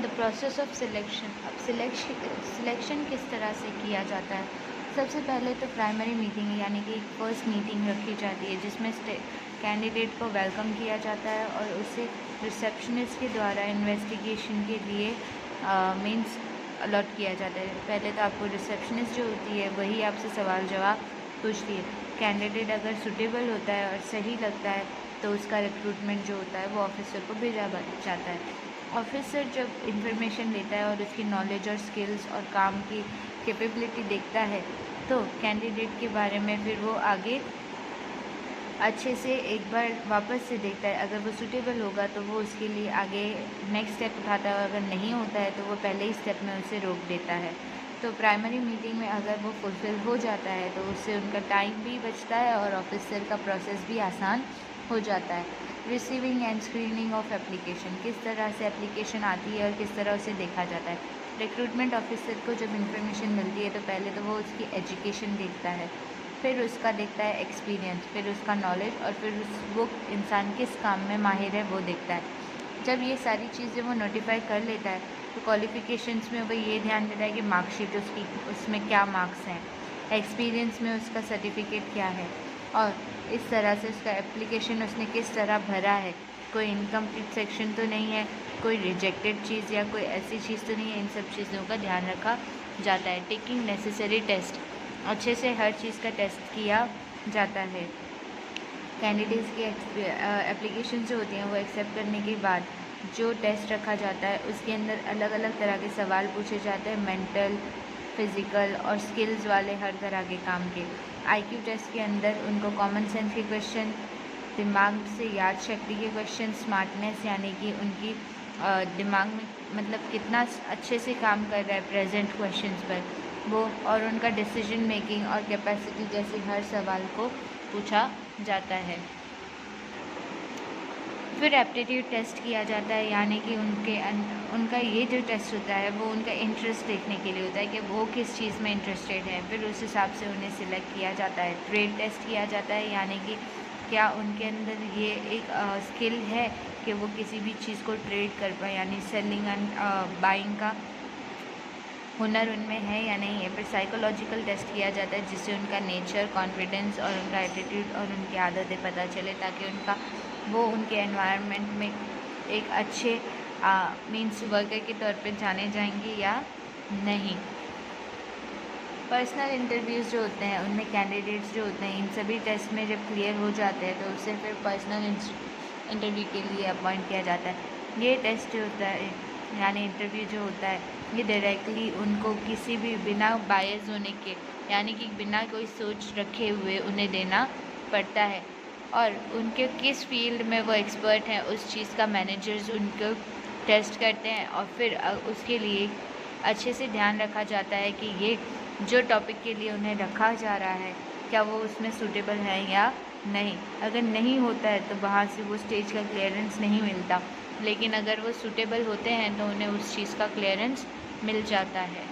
The process of selection. अब selection किस तरह से किया जाता है। सबसे पहले तो प्राइमरी मीटिंग यानी कि एक फर्स्ट मीटिंग रखी जाती है जिसमें कैंडिडेट को वेलकम किया जाता है और उसे रिसेप्शनिस्ट के द्वारा इन्वेस्टिगेशन के लिए मीन्स अलॉट किया जाता है। पहले तो आपको रिसेप्शनिस्ट जो होती है वही आपसे सवाल जवाब पूछती है। कैंडिडेट अगर सूटेबल होता है और सही लगता है तो उसका रिक्रूटमेंट जो होता है वो ऑफिसर को भेजा जाता है। ऑफिसर जब इंफॉर्मेशन लेता है और उसकी नॉलेज और स्किल्स और काम की कैपेबिलिटी देखता है तो कैंडिडेट के बारे में फिर वो आगे अच्छे से एक बार वापस से देखता है। अगर वो सूटेबल होगा तो वो उसके लिए आगे नेक्स्ट स्टेप उठाता है और अगर नहीं होता है तो वो पहले ही स्टेप में उसे रोक देता है। तो प्राइमरी मीटिंग में अगर वो फुलफ़िल हो जाता है तो उससे उनका टाइम भी बचता है और ऑफिसर का प्रोसेस भी आसान हो जाता है। Receiving end screening of application, किस तरह से एप्लीकेशन आती है और किस तरह उसे देखा जाता है। रिक्रूटमेंट ऑफिसर को जब इन्फॉर्मेशन मिलती है तो पहले तो वो उसकी एजुकेशन देखता है, फिर उसका देखता है एक्सपीरियंस, फिर उसका नॉलेज और फिर वो इंसान किस काम में माहिर है वो देखता है। जब ये सारी चीज़ें वो नोटिफाई कर लेता है तो क्वालिफ़िकेशंस में वो ये ध्यान देता है कि मार्कशीट उसकी उसमें क्या मार्क्स हैं, एक्सपीरियंस में उसका सर्टिफिकेट क्या है और इस तरह से उसका एप्लीकेशन उसने किस तरह भरा है, कोई इनकम्प्लीट सेक्शन तो नहीं है, कोई रिजेक्टेड चीज़ या कोई ऐसी चीज़ तो नहीं है। इन सब चीज़ों का ध्यान रखा जाता है। टेकिंग नेसेसरी टेस्ट, अच्छे से हर चीज़ का टेस्ट किया जाता है। कैंडिडेट्स की एप्लीकेशन जो होती हैं वो एक्सेप्ट करने के बाद जो टेस्ट रखा जाता है उसके अंदर अलग अलग तरह के सवाल पूछे जाते हैं, मेंटल, फिज़िकल और स्किल्स वाले हर तरह के काम के। आईक्यू टेस्ट के अंदर उनको कॉमन सेंस के क्वेश्चन, दिमाग से याद शक्ति के क्वेश्चन, स्मार्टनेस यानी कि उनकी दिमाग में मतलब कितना अच्छे से काम कर रहा है प्रेजेंट क्वेश्चंस पर वो, और उनका डिसीजन मेकिंग और कैपेसिटी जैसे हर सवाल को पूछा जाता है। फिर एप्टीट्यूड टेस्ट किया जाता है यानी कि उनका ये जो टेस्ट होता है वो उनका इंटरेस्ट देखने के लिए होता है कि वो किस चीज़ में इंटरेस्टेड है, फिर उस हिसाब से उन्हें सिलेक्ट किया जाता है। ट्रेड टेस्ट किया जाता है यानी कि क्या उनके अंदर ये एक स्किल है कि वो किसी भी चीज़ को ट्रेड कर पाए, यानी सेलिंग एंड बाइंग का हुनर उनमें है या नहीं है। फिर साइकोलॉजिकल टेस्ट किया जाता है जिससे उनका नेचर, कॉन्फिडेंस और उनका एटीट्यूड और उनकी आदतें पता चले ताकि वो उनके एनवायरनमेंट में एक अच्छे मीन्स वर्कर के तौर पे जाने जाएंगे या नहीं। पर्सनल इंटरव्यूज़ जो होते हैं उनमें कैंडिडेट्स जो होते हैं इन सभी टेस्ट में जब क्लियर हो जाते हैं तो उससे फिर पर्सनल इंटरव्यू के लिए अपॉइंट किया जाता है। ये टेस्ट जो होता है यानी इंटरव्यू जो होता है ये डायरेक्टली उनको किसी भी बिना बायस होने के यानी कि बिना कोई सोच रखे हुए उन्हें देना पड़ता है और उनके किस फील्ड में वो एक्सपर्ट हैं उस चीज़ का मैनेजर्स उनको टेस्ट करते हैं और फिर उसके लिए अच्छे से ध्यान रखा जाता है कि ये जो टॉपिक के लिए उन्हें रखा जा रहा है क्या वो उसमें सूटेबल है या नहीं। अगर नहीं होता है तो वहाँ से वो स्टेज का क्लियरेंस नहीं मिलता, लेकिन अगर वो सूटेबल होते हैं तो उन्हें उस चीज़ का क्लियरेंस मिल जाता है।